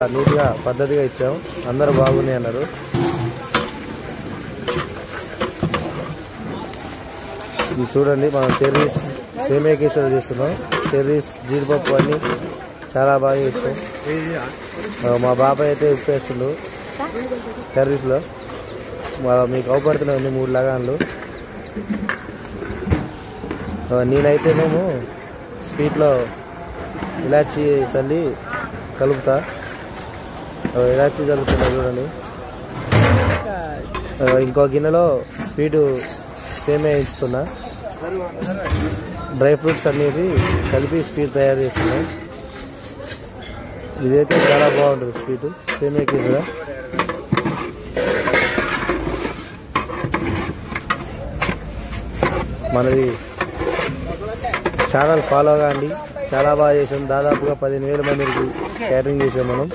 నీట్గా పద్ధతిగా ఇచ్చాం, అందరూ బాగున్నాయి అన్నారు. ఇది చూడండి, మనం చెర్రీస్ సేమియా కేసరి చేస్తున్నాం. చెర్రీస్, జీడిపప్పు అన్ని చాలా బాగా చేస్తాం. మా బాబాయ్ అయితే ఉప్పు వేస్తుండు కర్రీస్లో. మీకు అవపడుతున్నాయి 3 లగాన్లు. నేనైతే మేము స్వీట్లో ఇలాచీ చల్లి కలుపుతా. ఇలాచీ చల్లుతున్నా చూడండి. ఇంకో గిన్నెలో స్వీటు సేమియా వేస్తున్నా. డ్రై ఫ్రూట్స్ అనేసి కలిపి స్వీట్ తయారు చేస్తున్నాం. ఇదైతే చాలా బాగుంటుంది స్వీట్ సేమియా కేసరి. మనది ఛానల్ ఫాలో కాండి, చాలా బాగా చేసాం. దాదాపుగా 15,000 మందికి క్యాటరింగ్ చేసాం మనం.